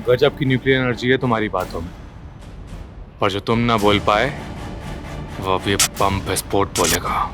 गजब की nuclear energy है तुम्हारी बातों में, पर जो तुम ना बोल पाए वो अब ये बम विस्फोट बोलेगा।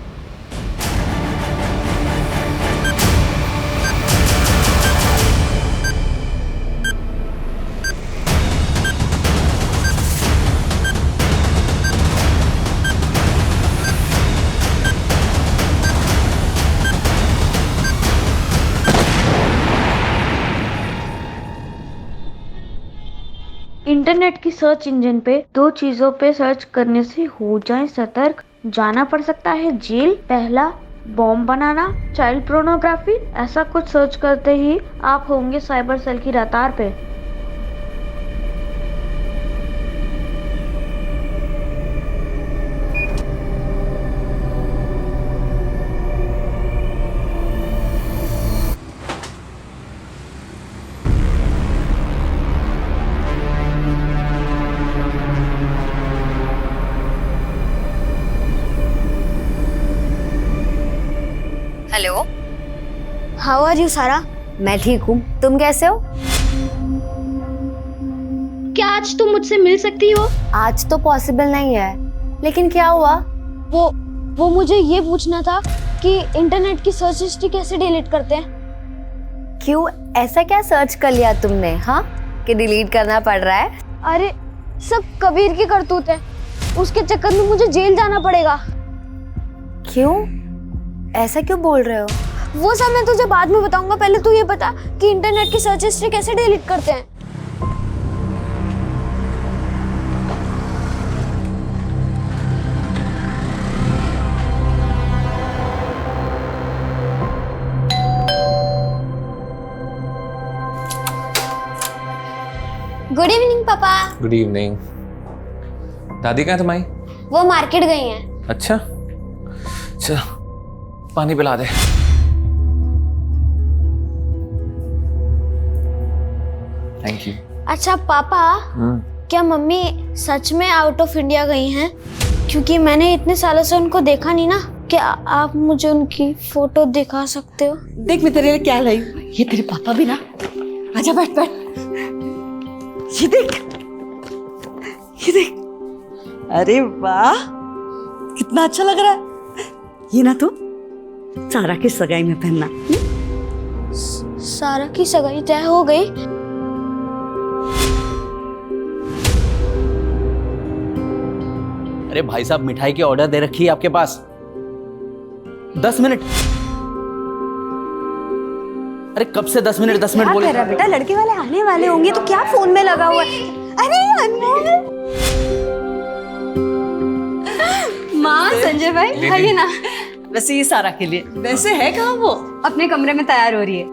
इंटरनेट की सर्च इंजन पे दो चीजों पे सर्च करने से हो जाए सतर्क, जाना पड़ सकता है जेल। पहला, बॉम्ब बनाना, चाइल्ड पोर्नोग्राफी, ऐसा कुछ सर्च करते ही आप होंगे साइबर सेल की रडार पे। हेलो, हाउ आर यू सारा? मैं ठीक हूँ, तुम कैसे हो? क्या आज तुम मुझसे मिल सकती हो? आज तो पॉसिबल नहीं है, लेकिन क्या हुआ? वो मुझे ये पूछना था कि इंटरनेट की सर्च हिस्ट्री कैसे डिलीट करते हैं। क्यों, ऐसा क्या सर्च कर लिया तुमने, हाँ, कि डिलीट करना पड़ रहा है? अरे सब कबीर की करतूत है, उसके चक्कर में मुझे जेल जाना पड़ेगा। क्यों, ऐसा क्यों बोल रहे हो? वो सब मैं तुझे बाद में बताऊंगा, पहले तू ये बता कि इंटरनेट की सर्च हिस्ट्री कैसे डिलीट करते हैं। गुड इवनिंग पापा। Good evening. दादी कहाँ तुम्हारी? वो मार्केट गई हैं। अच्छा, चल पानी पिला दे। Thank you. अच्छा पापा, क्या मम्मी सच में आउट ऑफ इंडिया गई हैं? क्योंकि मैंने इतने सालों से उनको देखा नहीं ना। क्या आप मुझे उनकी फोटो दिखा सकते हो? देख मैं तेरे लिए क्या लाई हूं। ये तेरे पापा भी ना। आजा बैठ बैठ। ये देख, ये देख। अरे वाह, कितना अच्छा लग रहा है। ये ना तो सारा की सगाई में पहनना। सारा की सगाई तय हो गई? अरे भाई साहब, मिठाई की ऑर्डर दे रखी है आपके पास। 10 मिनट। अरे कब से 10 मिनट 10 मिनट बोल रहा है बेटा, लड़के वाले आने वाले होंगे तो क्या फोन में लगा हुआ है? अरे अनमोल। माँ, संजय भाई आइए ना। वैसे ये सारा के लिए। वैसे है कहाँ वो? अपने कमरे में तैयार हो रही है।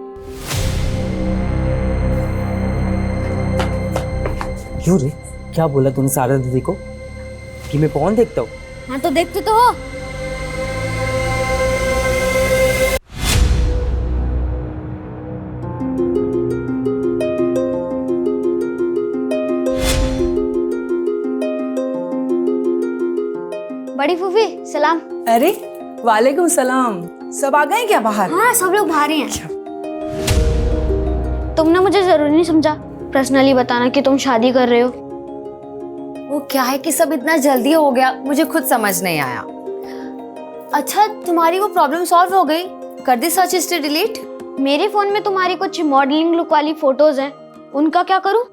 क्यों रे, क्या बोला तूने सारा दीदी को कि मैं कौन देखता हूँ? हाँ तो देखते तो हो। बड़ी फूफी सलाम। अरे वालेकुम सलाम। सब आ गए क्या बाहर? हाँ सब लोग बाहर ही हैं। तुमने मुझे जरूरी नहीं समझा पर्सनली बताना कि तुम शादी कर रहे हो। वो क्या है कि सब इतना जल्दी हो गया, मुझे खुद समझ नहीं आया। अच्छा, तुम्हारी वो प्रॉब्लम सॉल्व हो गई? कर दी सर्च हिस्ट्री डिलीट? मेरे फोन में तुम्हारी कुछ मॉडलिंग लुक वाली फोटोज हैं, उनका क्या करूं?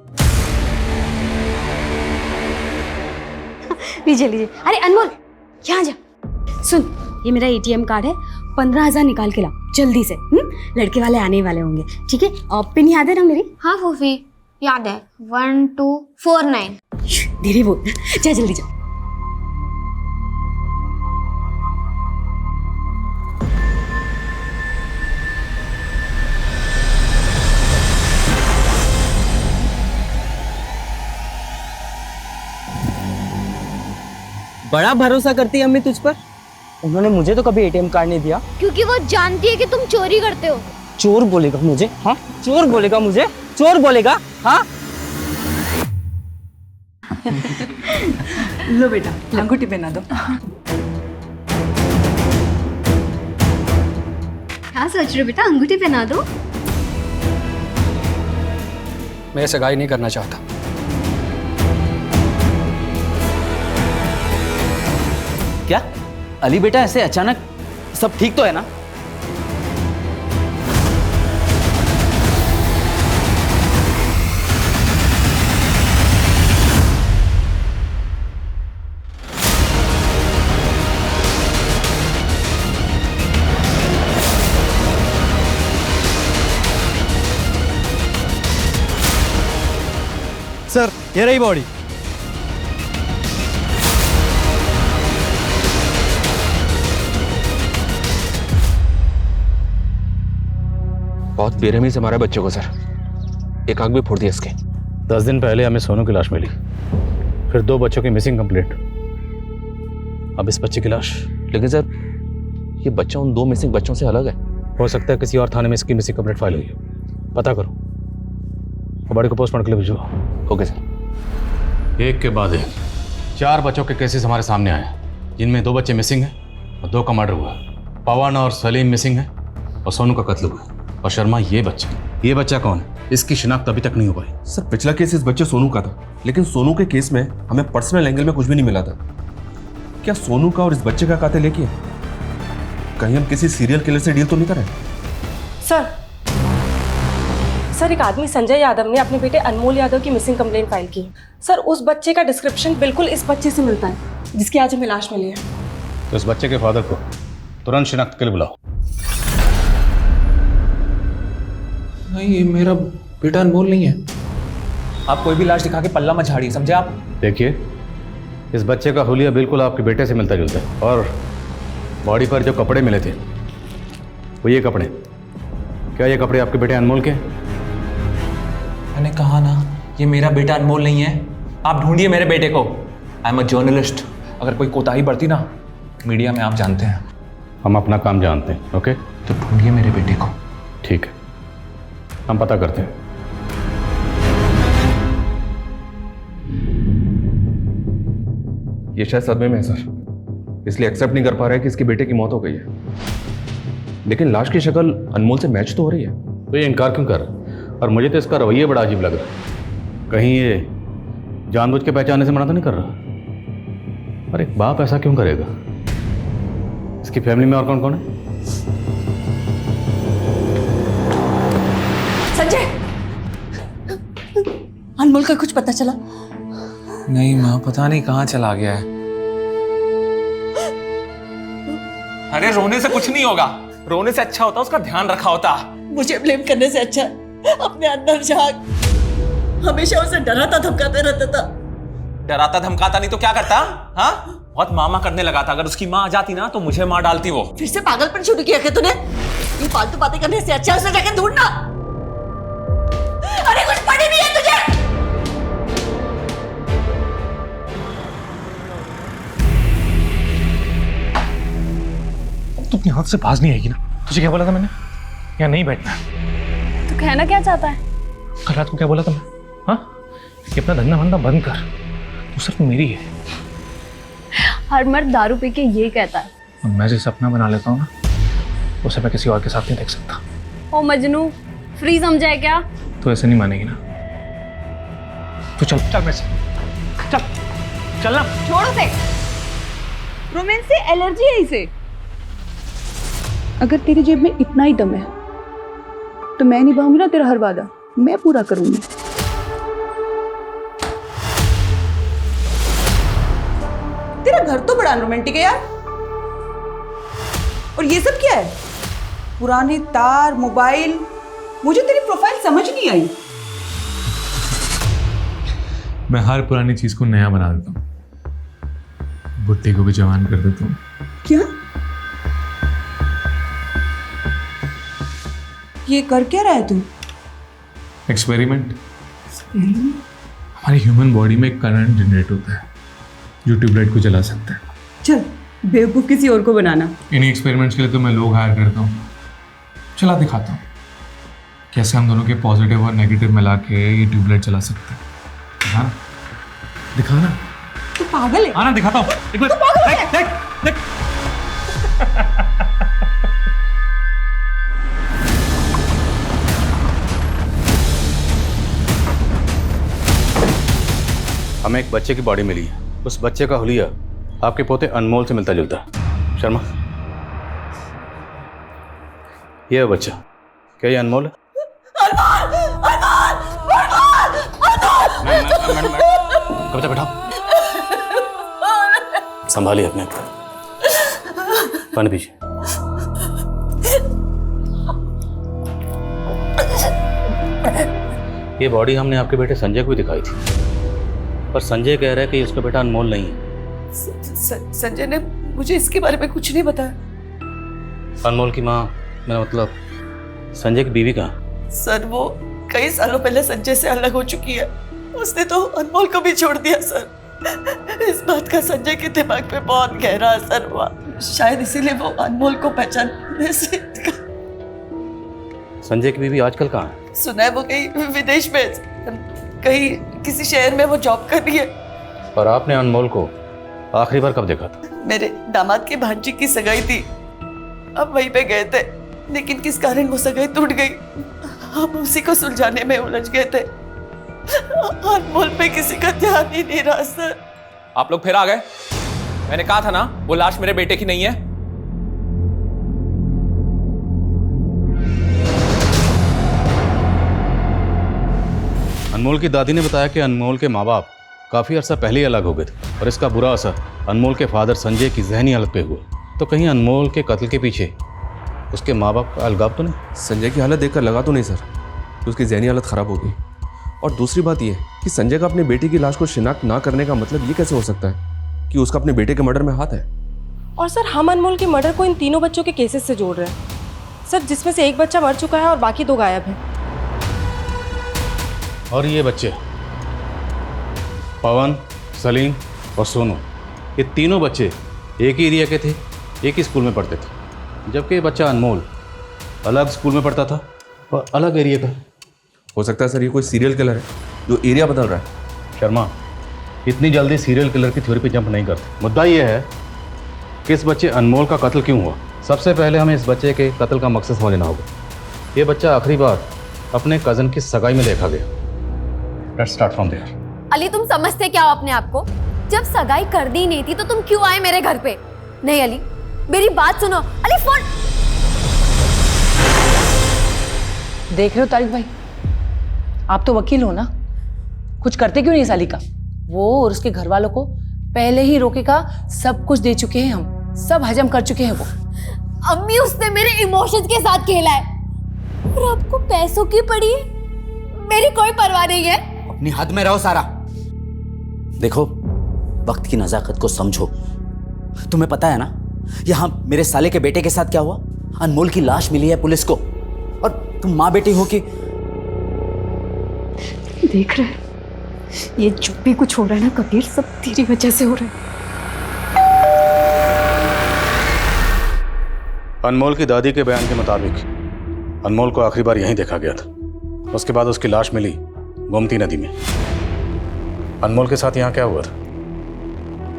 लीजिए लीजिए। अरे अनमोल, यहाँ जा। सुन, ये मेरा ATM कार्ड है, 15,000 निकाल के ला जल्दी से। लड़के वाले आने वाले होंगे, ठीक है? और पिन याद है ना मेरी? हाँ फूफी याद है, 1249। धीरे बोल, जा जल्दी जा। बड़ा भरोसा करती है अम्मी तुझ पर। उन्होंने मुझे तो कभी ATM कार्ड नहीं दिया। क्योंकि वो जानती है कि तुम चोरी करते हो। चोर बोलेगा मुझे? हाँ, चोर बोलेगा मुझे? चोर बोलेगा? हाँ। लो बेटा, अंगूठी पहना दो। क्या सोच रहे हो बेटा, अंगूठी पहना दो। मैं सगाई नहीं करना चाहता। क्या अली बेटा, ऐसे अचानक सब ठीक तो है ना? सर ये रही बॉडी। बहुत बेरहमी से मारा बच्चों को सर, एक आंख भी फोड़ दिया इसके। 10 दिन पहले हमें सोनू की लाश मिली, फिर 2 बच्चों की मिसिंग कंप्लेंट, अब इस बच्चे की लाश। लेकिन सर ये बच्चा उन 2 मिसिंग बच्चों से अलग है। हो सकता है किसी और थाने में इसकी मिसिंग कंप्लेंट फाइल हुई है, पता करो और बॉडी को पोस्टमार्टम के लिए भिजो। Okay sir. एक के बाद एक 4 बच्चों के केसेस हमारे सामने आए, जिनमें 2 बच्चे मिसिंग हैं और 2 का मर्डर हुआ। पवन और सलीम मिसिंग हैं और सोनू का कत्ल हुआ। और शर्मा ये बच्चा कौन है, इसकी शिनाख्त अभी तक नहीं हो पाई। सर पिछला केस इस बच्चे सोनू का था, लेकिन सोनू के केस में हमें पर्सनल एंगल में कुछ भी नहीं मिला था। क्या सोनू का और इस बच्चे का कातिल एक ही है? कहीं हम किसी सीरियल किलर से डील तो नहीं कर रहे? सर एक आदमी संजय यादव ने अपने बेटे अनमोल यादव की मिसिंग कंप्लेंट फाइल की। सर उस बच्चे का डिस्क्रिप्शन बिल्कुल इस बच्चे से मिलता है जिसकी आज हमें लाश मिली है। तो इस बच्चे के फादर को तुरंत शिनाख्त के लिए बुलाओ। नहीं, ये मेरा बेटा अनमोल नहीं है। आप कोई भी लाश दिखा के पल्ला मत झाड़िए, समझे आप? देखिए, इस बच्चे का हुलिया बिल्कुल आपके बेटे से मिलता जुलता है, और बॉडी पर जो कपड़े मिले थे वो ये कपड़े, क्या ये कपड़े आपके बेटे अनमोल के? मैंने कहा ना, ये मेरा बेटा अनमोल नहीं है। आप ढूंढिए मेरे बेटे को। आई एम अ जर्नलिस्ट, अगर कोई कोताही बरती ना मीडिया में, आप जानते हैं। हम अपना काम जानते हैं, ओके? तो ढूंढिए मेरे बेटे को। ठीक है, हम पता करते हैं। ये शायद सदमे में है सर, इसलिए एक्सेप्ट नहीं कर पा रहा है कि इसके बेटे की मौत हो गई है। लेकिन लाश की शक्ल अनमोल से मैच तो हो रही है। तो ये इनकार क्यों कर रहा है? और मुझे तो इसका रवैया बड़ा अजीब लग रहा है। कहीं ये जानबूझ के पहचानने से मना तो नहीं कर रहा? और एक बाप ऐसा क्यों करेगा? इसकी फैमिली में और कौन कौन है? संजय, अनमोल का कुछ पता चला? नहीं माँ, पता नहीं कहाँ चला गया है। अरे रोने से कुछ नहीं होगा, रोने से अच्छा होता उसका ध्यान रखा होता। मुझे ब्लेम करने से अच्छा अपने अंदर झांक। हमेशा उसे डराता धमकाते रहता था। डराता धमकाता नहीं तो क्या करता? हाँ, बहुत मामा करने लगा था। अगर उसकी माँ आ जाती ना तो मुझे मार डालती वो। फिर से पागलपन शुरू किया क्या तूने? ये फालतू बातें करने से अच्छा उसे जाकर ढूंढना। अरे कुछ पड़ी नहीं है तुझे? तू अपनी हाथ से बाज नहीं आएगी ना? तुझे क्या बोला था मैंने? यहाँ नहीं बैठना। तो कहना क्या चाहता है? कल रात को क्या बोला था मैं? हाँ, कि अपना धंधा वंधा बंद कर, तू सिर्फ मेरी है। हर मर्द दारू पी के ये कहता है। और मैं जिसे अपना बना लेता हूँ ना, उसे मैं किसी और के साथ नहीं देख सकता। ओ मजनू, फ्री समझा है क्या? तो ऐसे नहीं मानेगी ना? तो चल चल मेरे से, चल चल ना। छोड़ उसे। रोमांस से एलर्जी है इसे। अगर तेरी जेब में इतना ही दम है तो मैं निभाऊंगी ना तेरा हर वादा, मैं पूरा करूंगी। तेरा घर तो बड़ा रोमांटिक है यार। और ये सब क्या है? पुराने तार, मोबाइल। मुझे तेरी प्रोफाइल समझ नहीं आई। मैं हर पुरानी चीज को नया बना देता हूँ, बुट्टी को भी जवान कर देता हूँ। क्या? ये कर क्या रहा है तू? एक्सपेरिमेंट। हमारी ह्यूमन बॉडी में एक करंट जनरेट होता है जो ट्यूबलाइट को जला सकता है। चल बेवकूफ किसी और को बनाना। इन्हीं एक्सपेरिमेंट्स के लिए तो मैं लोग हायर करता हूँ। चला दिखाता हूँ कैसे हम दोनों के पॉजिटिव और नेगेटिव मिला के ये ट्यूबलाइट जला सकते हैं। दिखाना, दिखाना। तू पागल है? आना दिखाता हूँ। एक मिनट, देख देख देख। हमें एक बच्चे की बॉडी मिली है। उस बच्चे का हुलिया आपके पोते अनमोल से मिलता जुलता है। शर्मा, ये है बच्चा, क्या ये अनमोल है? कविता बैठाओ, संभालिए अपने पानी पीछे। ये बॉडी हमने आपके बेटे संजय को भी दिखाई थी, पर संजय कह रहा है कि उसका बेटा अनमोल नहीं है। संजय ने मुझे इसके बारे में कुछ नहीं बताया। अनमोल की माँ, मेरा मतलब संजय की बीवी कहाँ? सर वो कई सालों पहले संजय से अलग हो चुकी है। उसने तो अनमोल को भी छोड़ दिया सर। इस बात का संजय के दिमाग पे बहुत गहरा असर हुआ, शायद इसीलिए वो अनमोल को पहचानने से संजय की बीवी आजकल कहाँ है? सुना है वो कहीं विदेश में, कहीं किसी शहर में वो जॉब कर रही है। और आपने अनमोल को आखिरी बार कब देखा था? मेरे दामाद के भांजी की सगाई थी, अब वहीं पे गए थे, लेकिन किस कारण वो सगाई टूट गई, हम उसी को सुलझाने में उलझ गए थे। अनमोल पे किसी का ध्यान ही नहीं रहा सर। आप लोग फिर आ गए। मैंने कहा था ना वो लाश मेरे बेटे की नहीं है। अनमोल की दादी ने बताया कि अनमोल के माँ बाप काफ़ी अर्सा पहले ही अलग हो गए थे और इसका बुरा असर अनमोल के फादर संजय की जहनी हालत पे हुआ। तो कहीं अनमोल के कत्ल के पीछे उसके माँ बाप का अलगाव तो नहीं? संजय की हालत देखकर लगा तो नहीं सर कि उसकी जहनी हालत ख़राब हो गई। और दूसरी बात यह कि संजय का अपने बेटे की लाश को शिनाख्त ना करने का मतलब ये कैसे हो सकता है कि उसका अपने बेटे के मर्डर में हाथ है? और सर हम अनमोल के मर्डर को इन तीनों बच्चों के केसेस से जोड़ रहे हैं सर, जिसमें से एक बच्चा मर चुका है और बाकी 2 गायब हैं। और ये बच्चे पवन, सलीम और सोनू, ये तीनों बच्चे एक ही एरिया के थे, एक ही स्कूल में पढ़ते थे, जबकि ये बच्चा अनमोल अलग स्कूल में पढ़ता था और अलग एरिया का। हो सकता है सर ये कोई सीरियल किलर है जो एरिया बदल रहा है। शर्मा, इतनी जल्दी सीरियल किलर की थ्योरी पे जंप नहीं करते। मुद्दा ये है कि इस बच्चे अनमोल का कत्ल क्यों हुआ। सबसे पहले हमें इस बच्चे के कत्ल का मकसद समझना होगा। ये बच्चा आखिरी बार अपने कज़न की सगाई में देखा गया। Let's start from there. Ali, तुम समझते क्या हो अपने आप को? जब सगाई कर दी नहीं थी तो तुम क्यों आए मेरे घर पे? नहीं अली, मेरी बात सुनो। अली फोन देख रहे हो तारिक भाई, आप तो वकील हो ना, कुछ करते क्यों नहीं साली का? वो और उसके घर वालों को पहले ही रोके का सब कुछ दे चुके हैं, हम सब हजम कर चुके हैं वो। अम्मी, उसने मेरे इमोशंस के साथ खेला है और आपको पैसों की पड़ी है, मेरी कोई परवाह नहीं है। अपनी हद में रहो सारा। देखो, वक्त की नजाकत को समझो। तुम्हें पता है ना यहाँ मेरे साले के बेटे के साथ क्या हुआ? अनमोल की लाश मिली है पुलिस को, और तुम माँ बेटी हो कि देख रहे, ये जो भी कुछ हो रहा है ना कबीर, सब तेरी वजह से हो रहा है। अनमोल की दादी के बयान के मुताबिक अनमोल को आखिरी बार यहीं देखा गया था। उसके बाद उसकी लाश मिली गोमती नदी में। अनमोल के साथ यहाँ क्या हुआ था?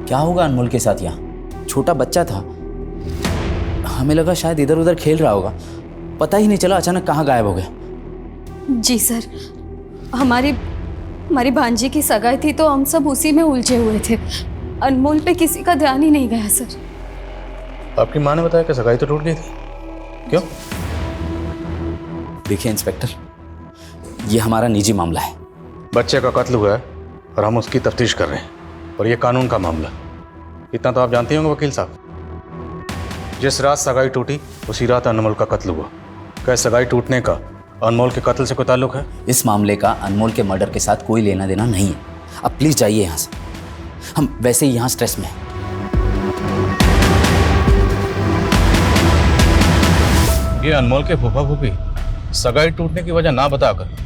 क्या होगा अनमोल के साथ? यहाँ छोटा बच्चा था, हमें लगा शायद इधर उधर खेल रहा होगा, पता ही नहीं चला अचानक कहाँ गायब हो गया। जी सर, हमारी भांजी की सगाई थी तो हम सब उसी में उलझे हुए थे। अनमोल पे किसी का ध्यान ही नहीं गया सर। आपकी माँ ने बताया कि सगाई तो टूट गई थी, क्यों? देखिए इंस्पेक्टर, ये हमारा निजी मामला है। बच्चे का कत्ल हुआ है और हम उसकी तफ्तीश कर रहे हैं, और ये कानून का मामला। इतना तो आप जानते होंगे वकील साहब, जिस रात सगाई टूटी उसी रात अनमोल का कत्ल हुआ। क्या सगाई टूटने का अनमोल के कत्ल से कोई ताल्लुक है? इस मामले का अनमोल के मर्डर के साथ कोई लेना देना नहीं है। अब प्लीज जाइए यहाँ से, हम वैसे ही यहाँ स्ट्रेस में हैं। ये अनमोल के फूफा फूफी सगाई टूटने की वजह ना बताकर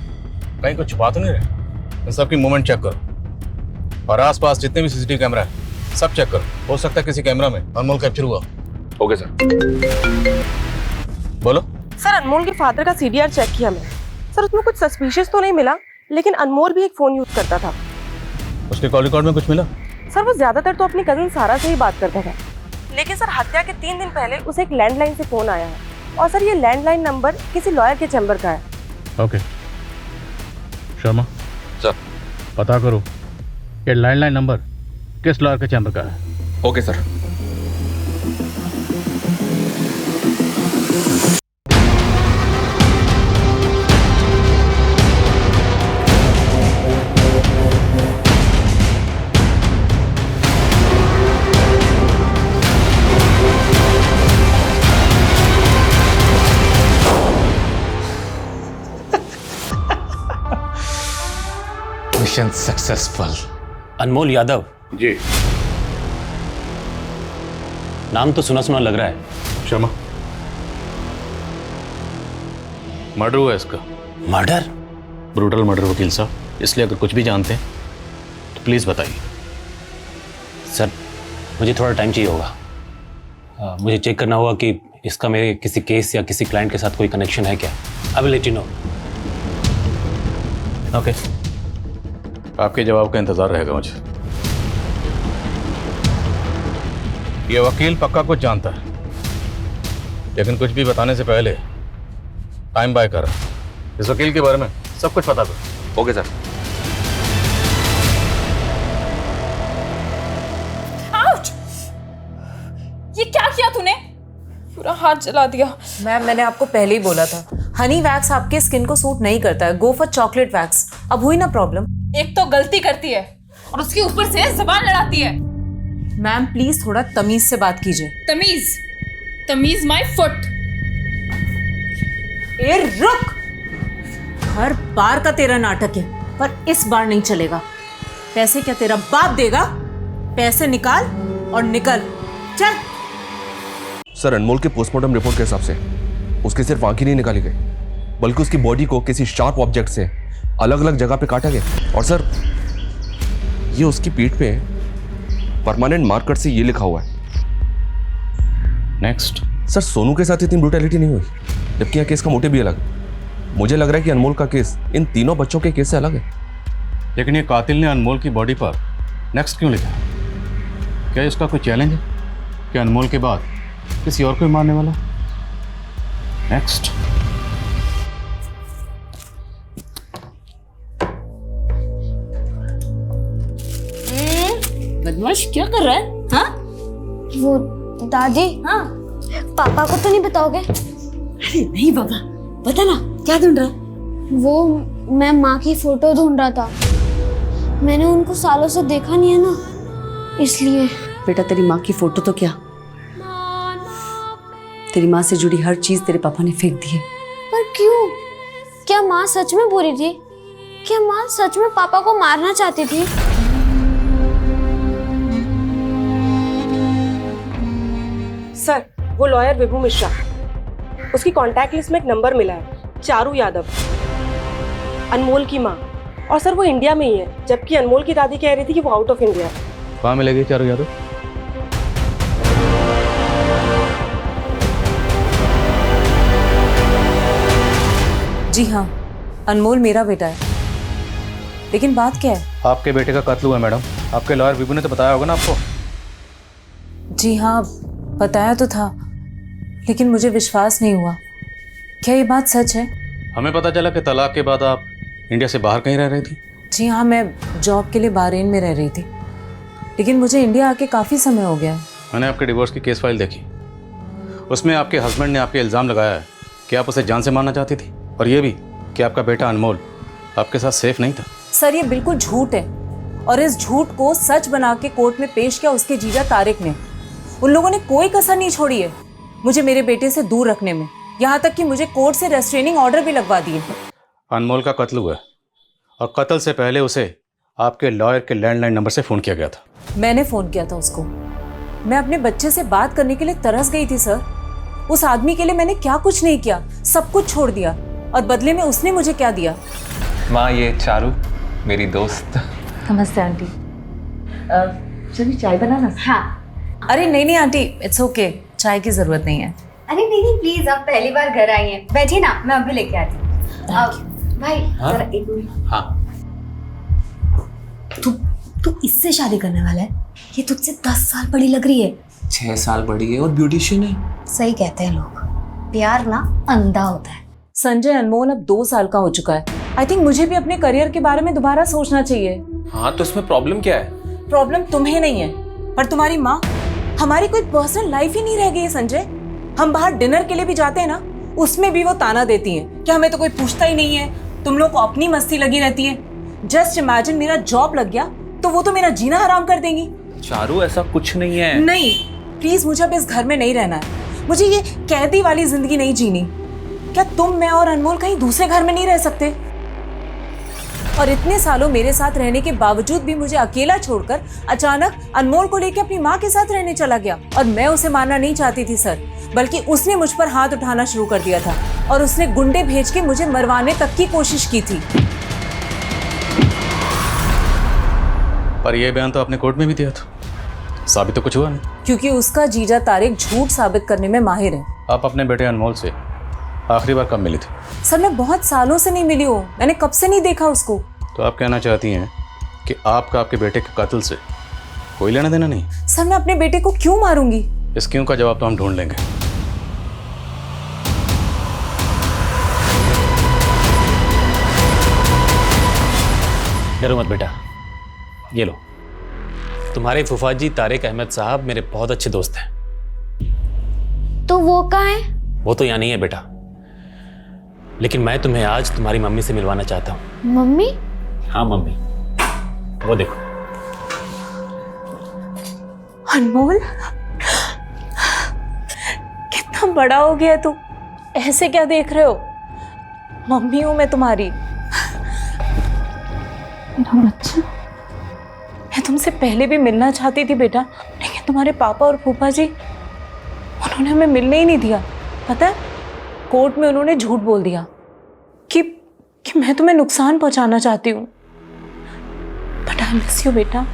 कहीं कुछ छुपा तो नहीं रहे। इन सबकी मूवमेंट चेक करो और आसपास जितने भी सीसीटीवी कैमरा है सब चेक करो। हो सकता है किसी कैमरा में अनमोल कैप्चर हुआ। Okay sir. बोलो सर, अनमोल के फादर का CDR चेक किया मैंने सर, उसमें कुछ सस्पिशियस तो नहीं मिला, लेकिन अनमोल भी एक फोन यूज करता था। उसके कॉल रिकॉर्ड में कुछ मिला? सर वो ज्यादातर तो अपनी कजिन सारा से ही बात करता था, लेकिन सर हत्या के 3 दिन पहले उसे एक लैंडलाइन से फोन आया है, और सर ये लैंडलाइन नंबर किसी लॉयर के चैम्बर का है। ओके शर्मा सर, पता करो ये लैंडलाइन नंबर किस लॉयर के चैम्बर का है? Okay sir. Mission successful. Anmol Yadav ji. नाम तो सुना सुना लग रहा है। शर्मा। मर्डर हुआ इसका। मर्डर? ब्रूटल मर्डर वकील साहब, इसलिए अगर कुछ भी जानते हैं तो प्लीज़ बताइए। सर मुझे थोड़ा टाइम चाहिए होगा। मुझे चेक करना होगा कि इसका मेरे किसी केस या किसी क्लाइंट के साथ कोई कनेक्शन है क्या। I will let you know. Okay, आपके जवाब का इंतजार रहेगा मुझे। ये वकील पक्का कुछ जानता है, लेकिन कुछ भी बताने से पहले टाइम बाय कर। इस वकील के बारे में सब कुछ पता कर। Okay sir. आउट! ये क्या किया तूने? पूरा हाथ जला दिया। मैम मैंने आपको पहले ही बोला था, हनी वैक्स आपके स्किन को सूट नहीं करता है, गो फॉर चॉकलेट वैक्स। अब हुई ना प्रॉब्लम। एक तो गलती करती है और उसके ऊपर से जबान लड़ाती है। मैम प्लीज थोड़ा तमीज से बात कीजिए। तमीज? तमीज माय फुट। ए रुक! हर बार का तेरा नाटक है, पर इस बार नहीं चलेगा। पैसे क्या तेरा बाप देगा? पैसे निकाल और निकल, चल। सर अनमोल के पोस्टमार्टम रिपोर्ट के हिसाब से उसकी सिर्फ आंखें नहीं निकाली गई, बल्कि उसकी बॉडी को किसी शार्प ऑब्जेक्ट से अलग अलग जगह पे काटा गया। और सर ये उसकी पीठ पे परमानेंट मार्कर से ये लिखा हुआ है। नेक्स्ट। सर सोनू के साथ इतनी ब्रूटैलिटी नहीं हुई, जबकि यह केस का मोटिव भी अलग है। मुझे लग रहा है कि अनमोल का केस इन तीनों बच्चों के केस से अलग है। लेकिन ये कातिल ने अनमोल की बॉडी पर नेक्स्ट क्यों लिखा? क्या इसका कोई चैलेंज है कि अनमोल के बाद किसी और को मारने वाला? नेक्स्ट। बदमाश क्या कर रहा है? हाँ? वो दादी, हाँ? पापा को तो नहीं बताओगे? अरे नहीं बाबा, बता ना क्या ढूंढ रहा? वो मैं माँ की फोटो ढूंढ रहा था। मैंने उनको सालों से देखा नहीं है ना, इसलिए। बेटा तेरी माँ की फोटो तो क्या, तेरी माँ से जुड़ी हर चीज तेरे पापा ने फेंक दी है। पर क्यों? क्या माँ सच में बुरी थी? क्या माँ सच में पापा को मारना चाहती थी? सर वो लॉयर विभू मिश्रा, उसकी कांटेक्ट लिस्ट में एक नंबर मिला है, चारू यादव, अनमोल की माँ। और सर वो इंडिया में ही है, जबकि अनमोल की दादी कह रही थी कि वो आउट ऑफ इंडिया है। कहाँ मिलेगी चारू यादव? जी हाँ, अनमोल मेरा बेटा है। लेकिन बात क्या है? आपके बेटे का कत्ल हुआ मैडम। आपके लॉयर विभू ने तो बताया होगा ना आपको? जी हाँ बताया तो था, लेकिन मुझे विश्वास नहीं हुआ। क्या ये बात सच है? हमें पता चला कि तलाक के बाद आप इंडिया से बाहर कहीं रह रही थी। जी हाँ, मैं जॉब के लिए बहरीन में रह रही थी, लेकिन मुझे इंडिया आके काफ़ी समय हो गया है। मैंने आपके डिवोर्स की केस फाइल देखी, उसमें आपके हस्बैंड ने आपके इल्ज़ाम लगाया है कि आप उसे जान से मारना चाहती थी, और ये भी कि आपका बेटा अनमोल आपके साथ सेफ नहीं था। सर ये बिल्कुल झूठ है, और इस झूठ को सच बना के कोर्ट में पेश किया उसके जीजा तारिक ने। उन लोगों ने कोई कसर नहीं छोड़ी है मुझे मेरे बेटे से दूर रखने में, यहाँ तक कि मुझे कोर्ट से रेस्ट्रेनिंग ऑर्डर भी लगवा दिए। अनमोल का कत्ल हुआ है, और कत्ल से पहले उसे आपके लॉयर के लैंडलाइन नंबर से फ़ोन किया गया था। मैंने फ़ोन किया था उसको। मैं अपने बच्चे से बात करने के लिए तरस गई थी सर। उस आदमी के लिए मैंने क्या कुछ नहीं किया, सब कुछ छोड़ दिया, और बदले में उसने मुझे क्या दिया। माँ ये चारू मेरी दोस्त। नमस्ते आंटी। चलिए चाय बनाना। हाँ। अरे नहीं नहीं आंटी, इट्स ओके, चाय की जरूरत नहीं है। अरे नहीं प्लीज, आप पहली बार घर आई हैं, बैठिए ना, मैं अभी लेके आती हूँ। भाई जरा एक मिनट। हाँ। तू इससे शादी करने वाला है? ये तुझसे 10 साल बड़ी लग रही है। 6 साल बड़ी है और ब्यूटिशियन है। सही कहते हैं लोग, प्यार ना अंधा होता है। संजय अनमोल अब 2 साल का हो चुका है। आई थिंक मुझे भी अपने करियर के बारे में दोबारा सोचना चाहिए। हाँ तो इसमें प्रॉब्लम क्या है? प्रॉब्लम तुम्हें नहीं है पर तुम्हारी माँ। हमारी कोई पर्सनल लाइफ ही नहीं रह गई है संजय। हम बाहर डिनर के लिए भी जाते हैं ना, उसमें भी वो ताना देती हैं कि हमें तो कोई पूछता ही नहीं है, तुम लोग को अपनी मस्ती लगी रहती है। जस्ट इमेजिन मेरा जॉब लग गया तो वो तो मेरा जीना हराम कर देंगी। चारू ऐसा कुछ नहीं है। नहीं प्लीज, मुझे अब इस घर में नहीं रहना है। मुझे ये कैदी वाली जिंदगी नहीं जीनी। क्या तुम, मैं और अनमोल कहीं दूसरे घर में नहीं रह सकते? और इतने सालों मेरे साथ रहने के बावजूद भी मुझे अकेला छोड़कर अचानक अनमोल को लेकर अपनी माँ के साथ रहने चला गया। और मैं उसे मारना नहीं चाहती थी सर, बल्कि उसने मुझ पर हाथ उठाना शुरू कर दिया था और उसने गुंडे भेज के मुझे मरवाने तक की कोशिश की थी। पर यह बयान तो आपने कोर्ट में भी दिया था, साबित तो कुछ हुआ नहीं। क्योंकि उसका जीजा तारिक झूठ साबित करने में माहिर है। आप अपने बेटे अनमोल से आखिरी बार कब मिली थी? सर मैं बहुत सालों से नहीं मिली हूँ, मैंने कब से नहीं देखा उसको। तो आप कहना चाहती हैं कि आपका आपके बेटे के कत्ल से कोई लेना देना नहीं? सर मैं अपने बेटे को क्यों मारूंगी? इस क्यों का जवाब तो हम ढूंढ लेंगे। डरो मत बेटा, ये लो। तुम्हारे फूफाजी तारिक अहमद साहब मेरे बहुत अच्छे दोस्त हैं। तो वो कहाँ है? वो तो यहाँ नहीं है बेटा, लेकिन मैं तुम्हें आज तुम्हारी मम्मी से मिलवाना चाहता हूँ। मम्मी? हाँ मम्मी, वो देखो। अनमोल कितना बड़ा हो गया तू, ऐसे क्या देख रहे हो? मम्मी हूं मैं तुम्हारी। बच्चा, मैं तुमसे पहले भी मिलना चाहती थी बेटा, लेकिन तुम्हारे पापा और फूफा जी उन्होंने हमें मिलने ही नहीं दिया। पता है, कोर्ट में उन्होंने झूठ बोल दिया कि मैं तुम्हें नुकसान पहुंचाना चाहती हूँ। बट आई मिस यू बेटा।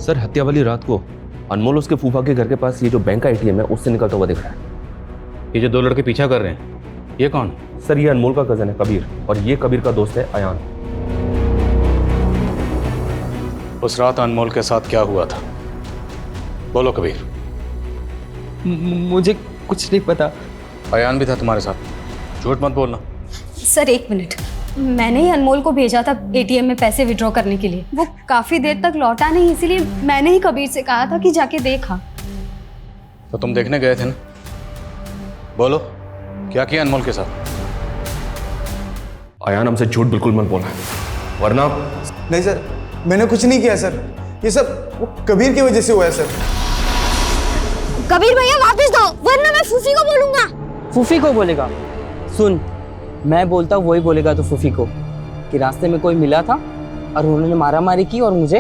सर हत्या वाली रात को अनमोल उसके फूफा के घर के पास ये जो बैंक का एटीएम है उससे निकलता हुआ दिख रहा है। ये जो दो लड़के पीछा कर रहे हैं, ये कौन? सर ये अनमोल का कजन है कबीर, और ये कबीर का दोस्त है अयान। उस रात अनमोल के साथ क्या हुआ था? बोलो कबीर। मुझे कुछ नहीं पता। अयान भी था तुम्हारे साथ, झूठ मत बोलना। सर एक मिनट, मैंने ही अनमोल को भेजा था एटीएम में पैसे विड्रॉ करने के लिए। वो काफी देर तक लौटा नहीं, इसीलिए मैंने ही कबीर से कहा था कि जाके देखा। तो तुम देखने गए थे ना? बोलो, क्या किया अनमोल के साथ? अयान हमसे झूठ बिल्कुल मत बोलना, वरना। नहीं सर, मैंने कुछ नहीं किया सर, ये सब वो कबीर की वजह से हुआ है सर। कबीर भैया वापस दो, वरना मैं फूफी को बोलूंगा। फूफी को बोलेगा? सुन, मैं बोलता हूँ वही बोलेगा तो फूफी को कि रास्ते में कोई मिला था और उन्होंने मारामारी की और मुझे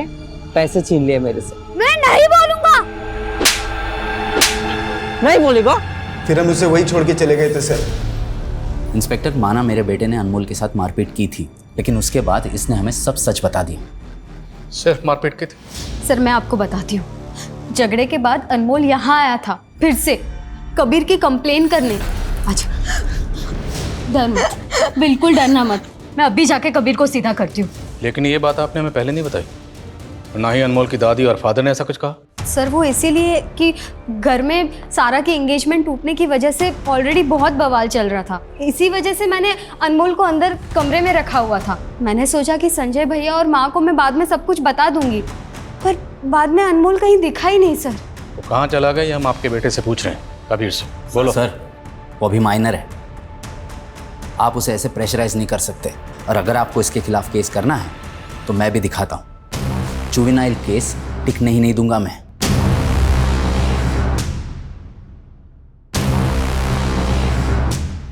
पैसे छीन लिए मेरे से। मैं नहीं बोलूंगा। नहीं बोलेगा? फिर हम उसे वही छोड़ के चले गए थे सर। इंस्पेक्टर, माना मेरे बेटे ने अनमोल के साथ मारपीट की थी, लेकिन उसके बाद इसने हमें सब सच बता दिया। सिर्फ मारपीट की थी? सर मैं आपको बताती हूँ, झगड़े के बाद अनमोल यहाँ आया था फिर से कबीर की कंप्लेन करने। अच्छा डर मत, बिल्कुल डरना मत, मैं अभी जाके कबीर को सीधा करती हूँ। लेकिन ये बात आपने हमें पहले नहीं बताई, ना ही अनमोल की दादी और फादर ने ऐसा कुछ कहा। सर वो इसीलिए कि घर में सारा की एंगेजमेंट टूटने की वजह से ऑलरेडी बहुत बवाल चल रहा था। इसी वजह से मैंने अनमोल को अंदर कमरे में रखा हुआ था। मैंने सोचा कि संजय भैया और माँ को मैं बाद में सब कुछ बता दूंगी, पर बाद में अनमोल कहीं दिखा ही नहीं। सर वो कहाँ चला गया ये हम आपके बेटे से पूछ रहे हैं, कबीर से। बोलो। सर वो अभी माइनर है, आप उसे ऐसे प्रेशराइज नहीं कर सकते, और अगर आपको इसके खिलाफ केस करना है तो मैं भी दिखाता हूँ। जुवेनाइल केस टिकने ही नहीं दूंगा मैं।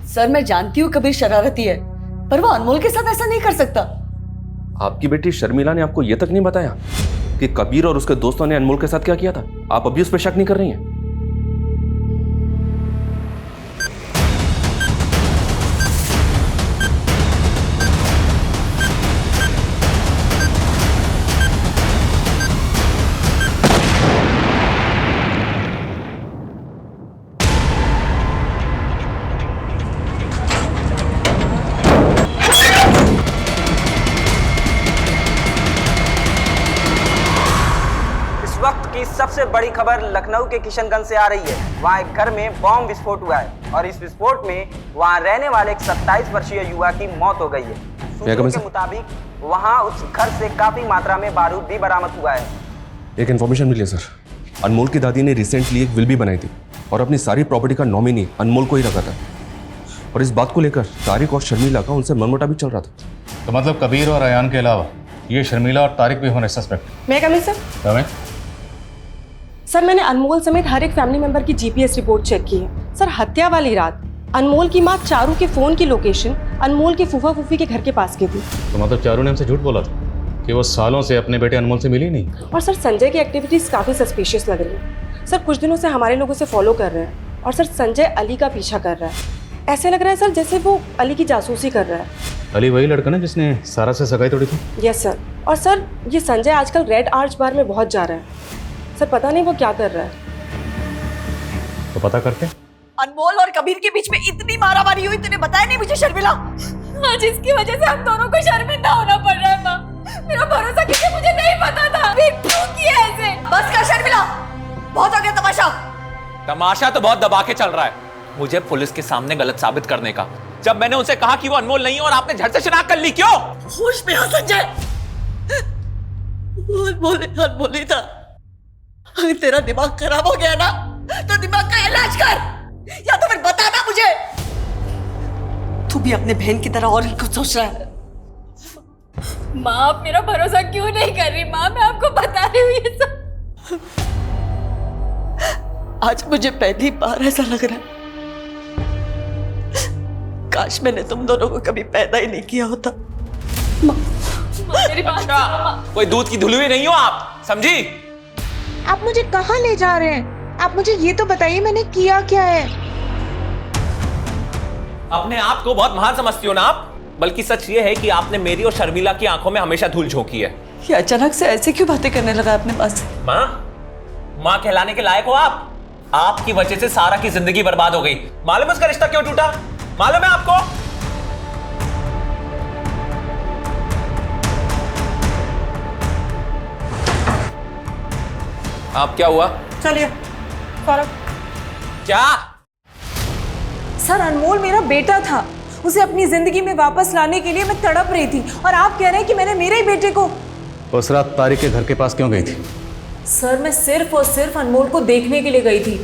सर मैं जानती हूँ कबीर शरारती है, पर वो अनमोल के साथ ऐसा नहीं कर सकता। आपकी बेटी शर्मिला ने आपको यह तक नहीं बताया कि कबीर और उसके दोस्तों ने अनमोल के साथ क्या किया था? आप अभी उस पर शक नहीं कर रही हैं? सबसे बड़ी खबर लखनऊ के किशनगंज से आ रही है। वहाँ एक घर में बॉम्ब विस्फोट हुआ है और इस विस्फोट में वहाँ रहने वाले एक 27 वर्षीय युवा की मौत हो गई है। सूत्रों के मुताबिक वहाँ उस घर से काफी मात्रा में बारूद भी बरामद हुआ है। एक इन्फॉर्मेशन मिली है सर, अनमोल की दादी ने रिसेंटली एक विल भी बनाई थी और अपनी सारी प्रॉपर्टी का नॉमिनी अनमोल को ही रखा था। और इस बात को लेकर तारिक और शर्मिला का उनसे मनमुटाव भी चल रहा था। तो मतलब कबीर और अयान के अलावा ये शर्मिला और तारिक भी हमारे सस्पेक्ट। मैं कमिंग सर? कमें? सर मैंने अनमोल समेत हर एक फैमिली मेंबर की जीपीएस रिपोर्ट चेक की है। सर हत्या वाली रात अनमोल की माँ चारू के फोन की लोकेशन अनमोल के फूफा फूफी के घर के पास की थी। तो मतलब चारू ने हमसे झूठ बोला था कि वो सालों से अपने बेटे अनमोल से मिली नहीं। और सर संजय की एक्टिविटीज काफी सस्पिशियस लग रही है। सर कुछ दिनों से हमारे लोगों से फॉलो कर रहे हैं और सर संजय अली का पीछा कर रहा है। ऐसे लग रहा है सर जैसे वो अली की जासूसी कर रहा है। अली वही लड़का ना जिसने सारा से सगाई तोड़ी थी? Yes sir. और सर ये संजय आजकल रेड आर्च बार में बहुत जा रहा है। सर पता नहीं वो क्या कर रहा है। तो पता करते। अनमोल और कबीर के बीच में इतनी मारामारी हुई, तूने बताया नहीं मुझे शर्मिला? आज इसकी वजह से हम दोनों को शर्मिंदा होना पड़ रहा है माँ। मेरा भरोसा किसी मुझे नहीं पता था। क्यों किया ऐसे? बस कर शर्मिला, बहुत हो गया तमाशा। तमाशा तो बहुत दबा के चल रहा है मुझे पुलिस के सामने गलत साबित करने का। जब मैंने उनसे कहा कि वो अनमोल नहीं है और आपने झट से शिनाख्त कर ली, क्यों? होश में हो संजय, अनमोल ही था। अगर तेरा दिमाग खराब हो गया ना तो दिमाग का इलाज कर, या तो फिर बता ना मुझे। तू भी अपने बहन की तरह और ही कुछ सोच रहा है। माँ आप मेरा भरोसा क्यों नहीं कर रही? माँ मैं आपको बता रही हूँ ये सब। आज मुझे पहली बार ऐसा लग रहा है काश मैंने तुम दोनों को कभी पैदा ही नहीं किया होता। मेरी बात कोई दूध की धुलुई नहीं हो आप, समझी? आप मुझे कहाँ ले जा रहे हैं? आप मुझे ये तो बताइए मैंने किया क्या है? अपने आप को बहुत महान समझती हो ना आप, बल्कि सच ये है कि आपने मेरी और शर्मिला की आंखों में हमेशा धूल झोंकी है। ये अचानक से ऐसे क्यों बातें करने लगा अपने पास? माँ कहलाने के लायक हो आप। आपकी वजह से सारा की जिंदगी बर्बाद हो गई। मालूम है उसका रिश्ता क्यों टूटा? मालूम है आपको? आप क्या हुआ? चलिए क्या? सर अनमोल मेरा बेटा था, उसे अपनी जिंदगी में वापस लाने के लिए मैं तड़प रही थी और आप कह रहे हैं कि मैंने मेरे ही बेटे को। उस रात तारिक के घर के पास क्यों गई थी? सर मैं सिर्फ और सिर्फ अनमोल को देखने के लिए गई थी।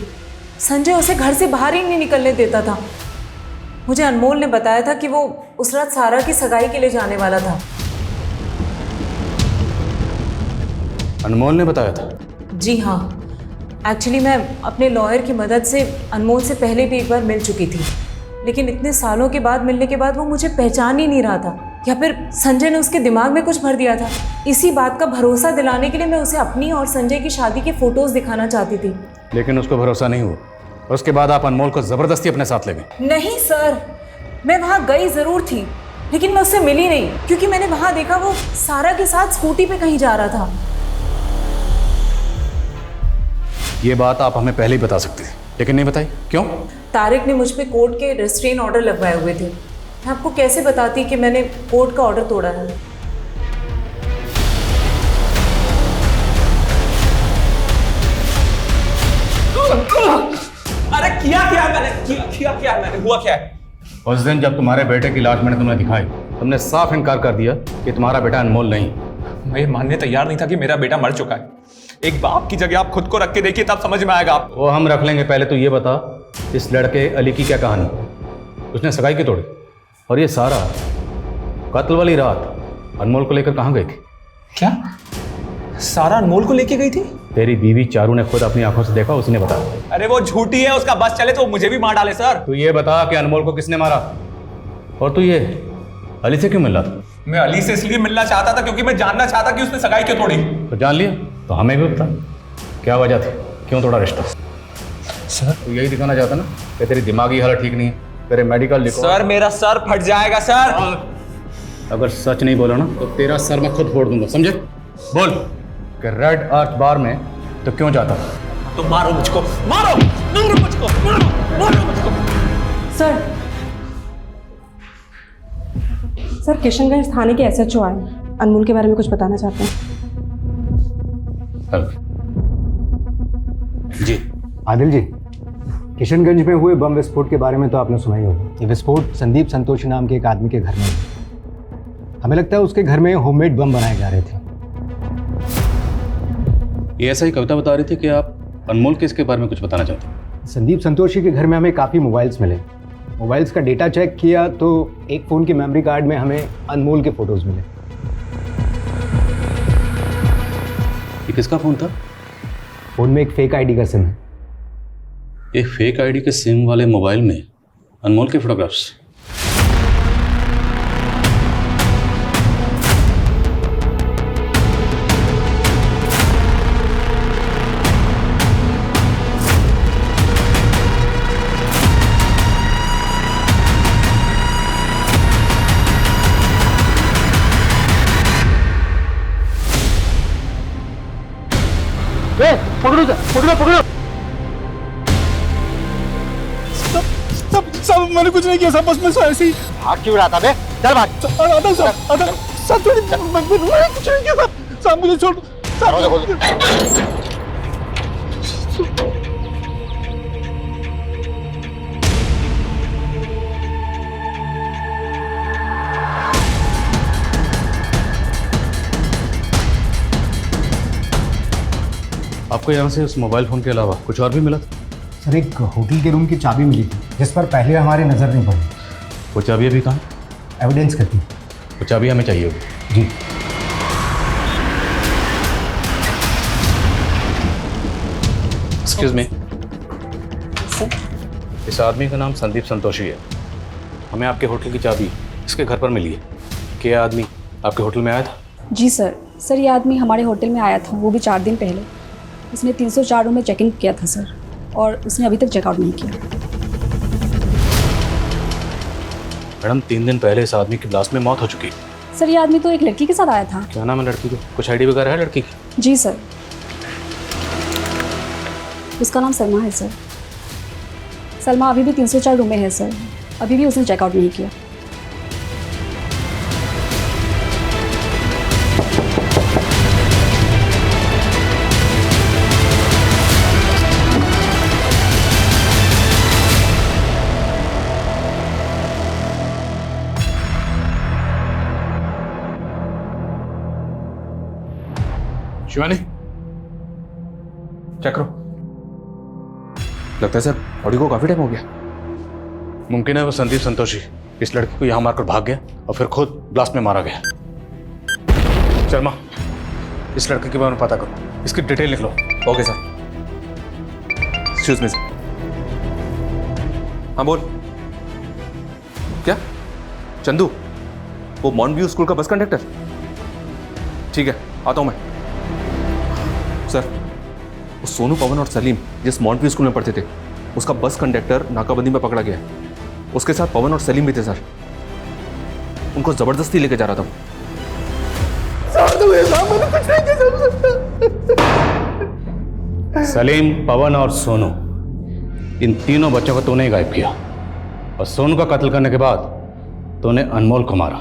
संजय उसे घर से बाहर ही नहीं निकलने देता था। मुझे अनमोल ने बताया था कि वो उस रात सारा की सगाई के लिए जाने वाला था। अनमोल ने बताया था? जी हाँ, एक्चुअली मैं अपने लॉयर की मदद से अनमोल से पहले भी एक बार मिल चुकी थी, लेकिन इतने सालों के बाद मिलने के बाद वो मुझे पहचान ही नहीं रहा था, या फिर संजय ने उसके दिमाग में कुछ भर दिया था। इसी बात का भरोसा दिलाने के लिए मैं उसे अपनी और संजय की शादी के फोटोज दिखाना चाहती थी। लेकिन उसको भरोसा नहीं हुआ और उसके बाद आप अनमोल को जबरदस्ती अपने साथ ले गए। नहीं सर, मैं वहाँ गई जरूर थी, लेकिन मैं उससे मिली नहीं, क्योंकि मैंने वहाँ देखा वो सारा के साथ स्कूटी पे कहीं जा रहा था। ये बात आप हमें पहले ही बता सकते थे, लेकिन नहीं बताई, क्यों? तारिक ने मुझ पे कोर्ट के रेस्ट्रेन ऑर्डर लगवाए हुए थे। मैं आपको कैसे बताती कि मैंने कोर्ट का ऑर्डर तोड़ा है? अरे किया मैंने हुआ क्या है? उस दिन जब तुम्हारे बेटे की लाश मैंने तुम्हें दिखाई, तुमने साफ इनकार कर दिया कि तुम्हारा बेटा अनमोल नहीं। मैं ये मानने तैयार नहीं था कि मेरा बेटा मर चुका है। एक बाप की जगह आप खुद को रख के देखिए, तब समझ में आएगा आप। वो हम रख लेंगे, पहले तो ये बता इस लड़के अली की क्या कहानी? उसने सगाई की तोड़ी, और ये सारा कत्ल वाली रात अनमोल को लेकर कहाँ गई थी? क्या सारा अनमोल को लेके गई थी? तेरी बीवी चारू ने खुद अपनी आंखों से देखा, उसी ने बताया। अरे वो झूठी है, उसका बस चले तो मुझे भी मार डाले सर। तू ये बता कि अनमोल को किसने मारा, और तू ये अली से क्यों मिल रहा था? मैं अली से इसलिए मिलना चाहता था क्योंकि मैं जानना चाहता कि उसने सगाई क्यों तोड़ी। तो जान लिया तो हमें भी बता, क्या वजह थी, क्यों तोड़ा रिश्ता? सर तू यही दिखाना चाहता ना कि तेरी दिमागी हालत ठीक नहीं है, तेरे मेडिकल लिखो। सर मेरा सर फट जाएगा सर। अगर सच नहीं बोला ना तो तेरा सर मैं खुद फोड़ दूंगा, समझे? बोल कि रेड आर्च बार में तो क्यों जाता? तो मारो मुझको, मारो मुझको, मारो मुझको। सर किशनगंज थाने के SHO आए, अनमोल के बारे में कुछ बताना चाहते हैं। जी। आदिल जी, किशनगंज में हुए बम विस्फोट के बारे में तो आपने सुना ही होगा। ये विस्फोट संदीप संतोषी नाम के एक आदमी के घर में हुआ। हमें लगता है उसके घर में होममेड बम बनाए जा रहे थे। ये ऐसा ही कविता बता रही थी कि आप अनमोल केस के बारे में कुछ बताना चाहते हैं। संदीप संतोषी के घर में हमें काफ़ी मोबाइल्स मिले। मोबाइल्स का डेटा चेक किया तो एक फ़ोन के मेमोरी कार्ड में हमें अनमोल के फ़ोटोज़ मिले। ये किसका फ़ोन था? फ़ोन में एक फेक आईडी का सिम है। एक फेक आईडी के सिम वाले मोबाइल में अनमोल के फोटोग्राफ्स। पकड़ो पकड़ो पकड़ो। सब मैंने कुछ नहीं किया, सब बस मैं ऐसे ही भाग क्यों रहा था बे? चल भाग। सब थोड़ी मैंने कुछ नहीं किया सब मुझे छोड़। आपको यहाँ से उस मोबाइल फ़ोन के अलावा कुछ और भी मिला था? सर, एक होटल के रूम की चाबी मिली थी जिस पर पहले हमारी नज़र नहीं पड़ी। वो चाबी अभी कहाँ? एविडेंस करती। वो चाबी हमें चाहिए होगी। जी। एक्सक्यूज मी सर, इस आदमी का नाम संदीप संतोषी है। हमें आपके होटल की चाबी इसके घर पर मिली है। क्या आदमी आपके होटल में आया था? जी सर। सर, ये आदमी हमारे होटल में आया था, वो भी 4 दिन पहले। उसने 304 रूम में चेक इन किया था सर, और उसने अभी तक चेकआउट नहीं किया। मैडम, 3 दिन पहले इस आदमी की ब्लास्ट में मौत हो चुकी। सर, ये आदमी तो एक लड़की के साथ आया था। क्या नाम है लड़की का? कुछ आईडी वगैरह है लड़की की? जी सर, उसका नाम सलमा है सर। सलमा अभी भी 304 रूम में है सर, अभी भी उसने चेकआउट नहीं किया। शिवानी, चेक करो। लगता है सर बॉडी को काफी टाइम हो गया। मुमकिन है वो संदीप संतोषी इस लड़की को यहाँ मारकर भाग गया और फिर खुद ब्लास्ट में मारा गया। शर्मा, इस लड़के के बारे में पता करो, इसकी डिटेल लिख लो। Okay sir. Excuse me sir. हाँ बोल। क्या? चंदू, वो माउंट व्यू स्कूल का बस कंडक्टर? ठीक है, आता हूं मैं। सर, वो सोनू, पवन और सलीम जिस माउंट व्यू स्कूल में पढ़ते थे, उसका बस कंडक्टर नाकाबंदी में पकड़ा गया। उसके साथ पवन और सलीम भी थे सर। उनको जबरदस्ती लेके जा रहा था। सलीम, पवन और सोनू, इन तीनों बच्चों को तूने ही गायब किया, और सोनू का कत्ल करने के बाद तूने अनमोल को मारा।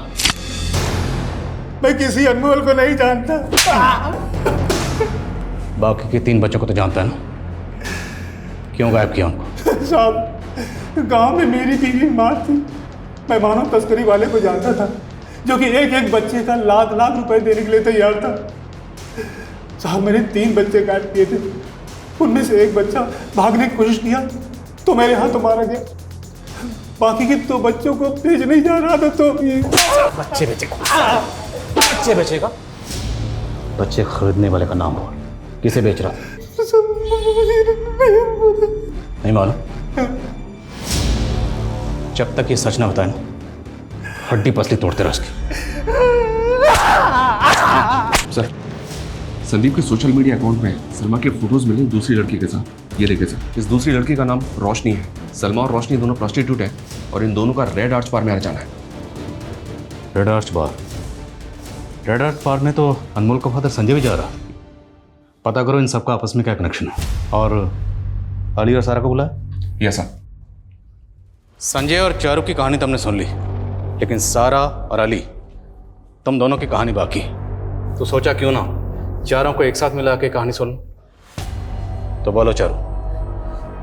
मैं किसी अनमोल को नहीं जानता। बाकी के 3 बच्चों को तो जानता है ना? क्यों गायब किया उनको? साहब, गांव में मेरी बीवी मार थी। मैं मानव तस्करी वाले को जानता था, जो कि एक बच्चे का लाख रुपए देने के लिए तैयार था। साहब, मैंने 3 बच्चे काट दिए थे। उनमें से एक बच्चा भागने की कोशिश किया तो मेरे हाथों मारा गया। बाकी के 2 बच्चों को भेजने जा रहा था तो बच्चे बेचेगा? बच्चे बेचेगा? बच्चे खरीदने वाले का नाम बोल। किसे बेच रहा था? नहीं मालूम? जब तक ये सच ना बताए ना, हड्डी पसली तोड़ते रह उसकी। सर, संदीप के सोशल मीडिया अकाउंट में सलमा के फोटोज मिले दूसरी लड़की के साथ। ये देखिए सर, इस दूसरी लड़की का नाम रोशनी है। सलमा और रोशनी दोनों प्रोस्टिट्यूट है और इन दोनों का रेड आर्च बार में आना जाना है। रेड आर्च बार? रेड आर्च बार में तो अनमोल का फादर संजय भी जा रहा। पता करो इन सबका आपस में क्या कनेक्शन है। और अली और सारा को बुलाया? Yes sir. संजय और चारू की कहानी तुमने सुन ली, लेकिन सारा और अली, तुम दोनों की कहानी बाकी। तो सोचा क्यों ना चारों को एक साथ मिला के कहानी सुन। तो बोलो चारू,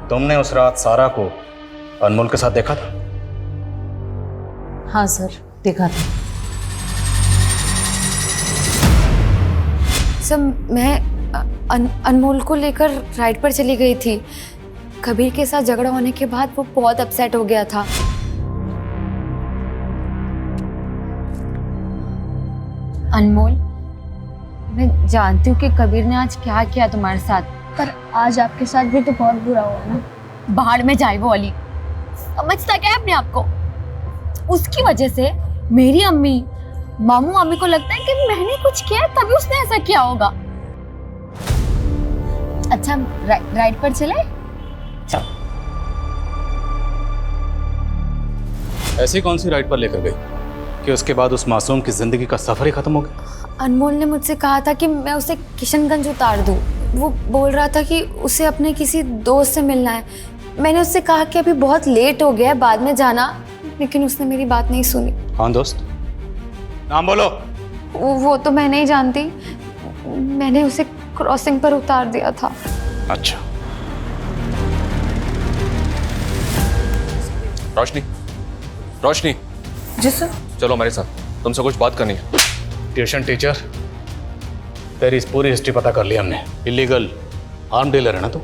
तुमने उस रात सारा को अनमोल के साथ देखा था? हाँ सर, देखा था। सर मैं अनमोल को लेकर राइड पर चली गई थी। कबीर के साथ झगड़ा होने के बाद वो बहुत अपसेट हो गया था। अनमोल, मैं जानती हूँ कि कबीर ने आज क्या किया तुम्हारे साथ, पर आज आपके साथ भी तो बहुत बुरा हुआ ना। बाहर में जाए वो अली, समझता क्या है अपने आप को? उसकी वजह से मेरी अम्मी, मामू मामी को लगता है कि मैंने कुछ किया तभी उसने ऐसा किया होगा। अच्छा, राइड पर चले? ऐसी कौन सी राइड पर लेकर गई कि उसके बाद उस मासूम की जिंदगी का सफर ही खत्म हो गया? अनमोल ने मुझसे कहा था कि मैं उसे किशनगंज उतार दूं। वो बोल रहा था कि उसे अपने किसी दोस्त से मिलना है। मैंने उससे कहा कि अभी बहुत लेट हो गया है, बाद में जाना, लेकिन उसने मेरी बात नहीं सुनी। कौन दोस्त? नाम बोलो। वो तो मैं नहीं जानती, मैंने उसे क्रॉसिंग पर उतार दिया था। अच्छा। रोशनी, रोशनी। जी सर। चलो हमारे साथ, तुमसे कुछ बात करनी है। ट्यूशन टीचर, तेरी इस पूरी हिस्ट्री पता कर ली हमने। इलीगल आर्म डीलर है ना तू?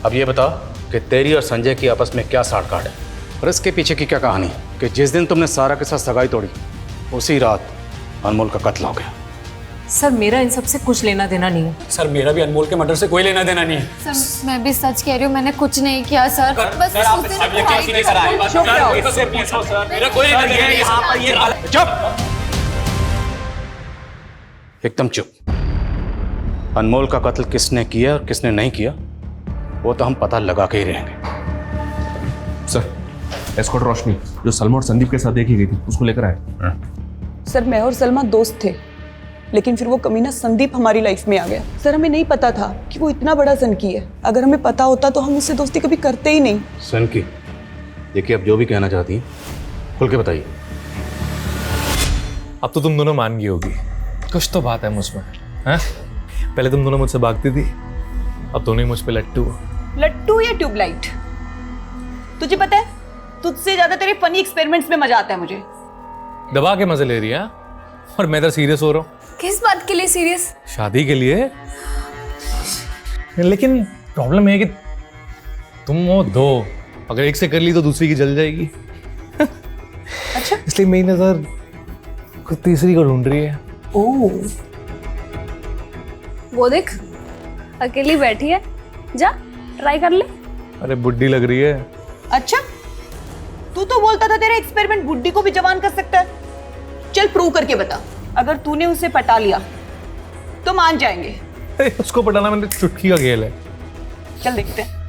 अब ये बता कि तेरी और संजय की आपस में क्या साठ गांठ है और इसके पीछे की क्या कहानी कि जिस दिन तुमने सारा के साथ सगाई तोड़ी उसी रात अनमोल का कत्ल हो गया। सर मेरा इन सब से कुछ लेना देना नहीं है। सर मेरा भी अनमोल के मर्डर से कोई लेना देना नहीं है। सर मैं भी सच कह रही हूँ, मैंने कुछ नहीं किया सर। बस उस दिन एकदम चुप। अनमोल का कत्ल किसने किया और किसने नहीं किया वो तो हम पता लगा के ही रहेंगे। सर, एस्कॉर्ट रोशनी जो सलमा और संदीप के साथ देखी गई थी उसको लेकर आए। सर मैं और सलमा दोस्त थे, लेकिन फिर वो कमीना संदीप हमारी लाइफ में आ गया। सर हमें नहीं पता था कि वो इतना बड़ा सनकी है। अगर हमें पता होता तो हम उससे दोस्ती कभी करते ही नहीं। सनकी, देखिए अब जो भी कहना चाहती हैं खुल के बताइए। अब तो तुम दोनों मान गई होगी, कुछ तो बात है मुझमें, हैं? पहले तुम दोनों मुझसे भागती थी, अब दोनों ही मुझ पे लट्टू हो। लट्टू या ट्यूबलाइट? तुझे पता है तुझसे ज्यादा तेरे फनी एक्सपेरिमेंट्स में मजा आता है मुझे। दबा के मजे ले रही है और मैं तो सीरियस हो रहा हूँ। किस बात के लिए सीरियस? शादी के लिए। लेकिन प्रॉब्लम है कि तुम वो दो, अगर एक से कर ली तो दूसरी की जल जाएगी। अच्छा, इसलिए मेरी नजर कोई तीसरी को ढूंढ रही है। ओह, वो देख अकेली बैठी है, जा ट्राई कर ले। अरे बुड्ढी लग रही है। अच्छा, तू तो बोलता था तेरा एक्सपेरिमेंट बुड्ढी को भी जवान कर सकता है। चल प्रूव करके बता। अगर तूने उसे पटा लिया तो मान जाएंगे। उसको पटाना मैंने चुटकी का खेल है। चल देखते हैं।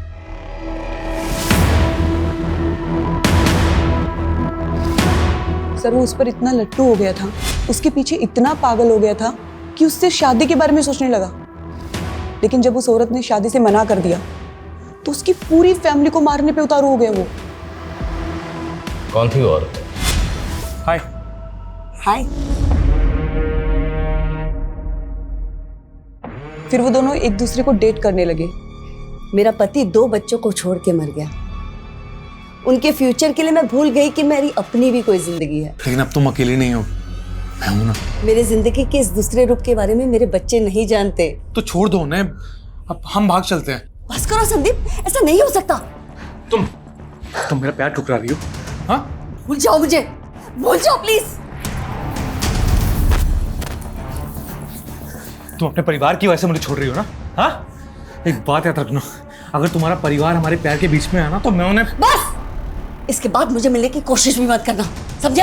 सर वो उस पर इतना लट्टू हो गया था, उसके पीछे इतना पागल हो गया था कि उससे शादी के बारे में सोचने लगा। लेकिन जब उस औरत ने शादी से मना कर दिया तो उसकी पूरी फैमिली को मारने पे उतारू हो गया वो। कौन थी वो औरत? हाय हाय। फिर वो दोनों एक दूसरे को डेट करने लगे। मेरा पति 2 बच्चों को छोड़ के मर गया। उनके फ्यूचर के लिए मैं भूल गई कि मेरी अपनी भी कोई जिंदगी है। लेकिन अब तुम अकेली नहीं हो, मैं हूं ना। मेरे जिंदगी के इस दूसरे रूप के बारे में मेरे बच्चे नहीं जानते। तो छोड़ दो उन्हें, अब हम भाग चलते हैं। बस करो संदीप, ऐसा नहीं हो सकता। तुम मेरा पैर ठुकरा रही हो। हाँ, भूल जाओ मुझे, भूल जाओ प्लीज। तुम अपने परिवार की वजह से मुझे छोड़ रही हो ना? हाँ, एक बात याद रखना, अगर तुम्हारा परिवार हमारे पैर के बीच में आना तो मैं उन्हें। बस, इसके बाद मुझे मिलने की कोशिश भी मत करना, समझे?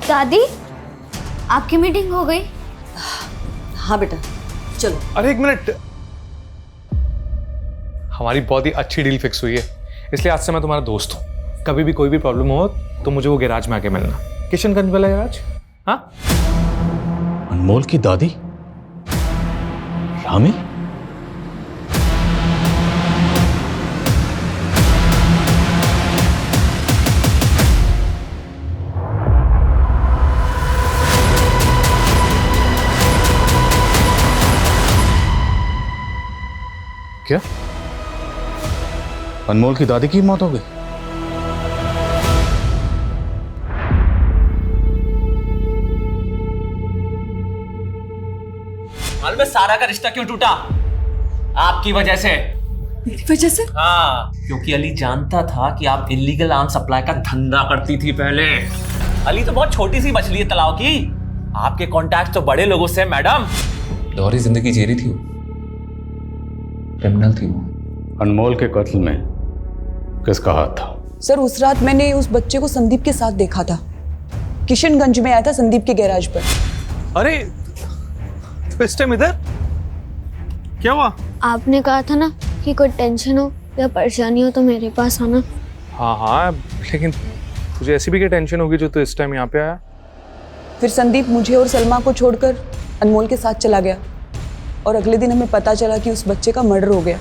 दादी, आपकी मीटिंग हो गई? हाँ बेटा, चलो। अरे एक मिनट, हमारी बहुत ही अच्छी डील फिक्स हुई है, इसलिए आज से मैं तुम्हारा दोस्त हूँ। कभी भी कोई भी प्रॉब्लम हो तो मुझे वो गैराज में आके मिलना, किशनगंज वाला गैराज। हाँ, अनमोल की दादी रामी? क्या अनमोल की दादी की मौत हो गई? मालूम है सारा का रिश्ता क्यों टूटा? आपकी वजह से। मेरी वजह से? हाँ, क्योंकि अली जानता था कि आप इलीगल आर्म सप्लाई का धंधा करती थी पहले। अली तो बहुत छोटी सी मछली है तलाव की, आपके कॉन्टैक्ट तो बड़े लोगों से मैडम। दोहरी जिंदगी जी रही थी वो, क्रिमिनल थी वो। अनमोल के कत्ल में किसका हाथ था? सर उस रात मैंने उस बच्चे को संदीप के साथ देखा था, किशनगंज में आया था संदीप के गैराज पर। अरे तो इस टाइम इधर क्या हुआ? आपने कहा था ना कि कोई टेंशन हो या परेशानी हो तो मेरे पास आना। हाँ हाँ, लेकिन तुझे ऐसी भी क्या टेंशन होगी जो तू इस टाइम यहाँ पे आया? फिर संदीप मुझे और सलमा को छोड़कर अनमोल के साथ चला गया और अगले दिन हमें पता चला कि उस बच्चे का मर्डर हो गया।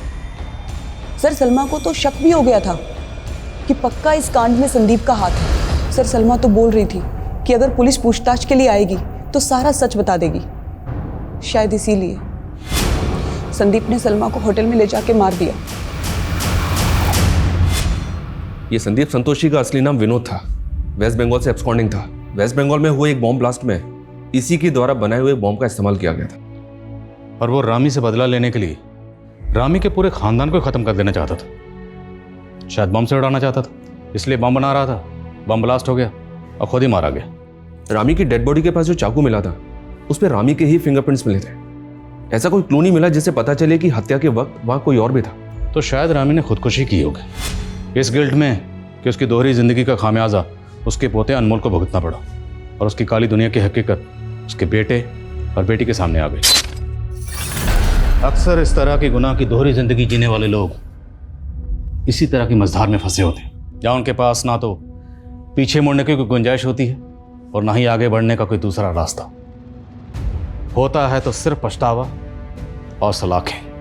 सर सलमा को तो शक भी हो गया था कि पक्का इस कांड में संदीप का हाथ है। सर सलमा तो बोल रही थी कि अगर पुलिस पूछताछ के लिए आएगी तो सारा सच बता देगी। शायद इसीलिए संदीप ने सलमा को होटल में ले जाके मार दिया। ये संदीप संतोषी का असली नाम विनोद था, वेस्ट बंगाल से एब्सकॉन्डिंग था। वेस्ट बंगाल में हुए एक बॉम्ब ब्लास्ट में इसी के द्वारा बनाए हुए बॉम्ब का इस्तेमाल किया गया था। और वो रामी से बदला लेने के लिए रामी के पूरे खानदान को खत्म कर देना चाहता था। शायद बम से उड़ाना चाहता था, इसलिए बम बना रहा था। बम ब्लास्ट हो गया और खुद ही मारा गया। रामी की डेड बॉडी के पास जो चाकू मिला था उस पर रामी के ही फिंगरप्रिंट्स मिले थे। ऐसा कोई क्लू नहीं मिला जिससे पता चले कि हत्या के वक्त वहां कोई और भी था। तो शायद रामी ने खुदकुशी की होगी इस गिल्ट में कि उसकी दोहरी जिंदगी का खामियाजा उसके पोते अनमोल को भुगतना पड़ा और उसकी काली दुनिया की हकीकत उसके बेटे और बेटी के सामने आ गई। अक्सर इस तरह की गुनाह की दोहरी जिंदगी जीने वाले लोग इसी तरह की मझधार में फंसे होते हैं, जहाँ उनके पास ना तो पीछे मुड़ने की कोई गुंजाइश होती है और ना ही आगे बढ़ने का कोई दूसरा रास्ता होता है। तो सिर्फ पछतावा और सलाखें।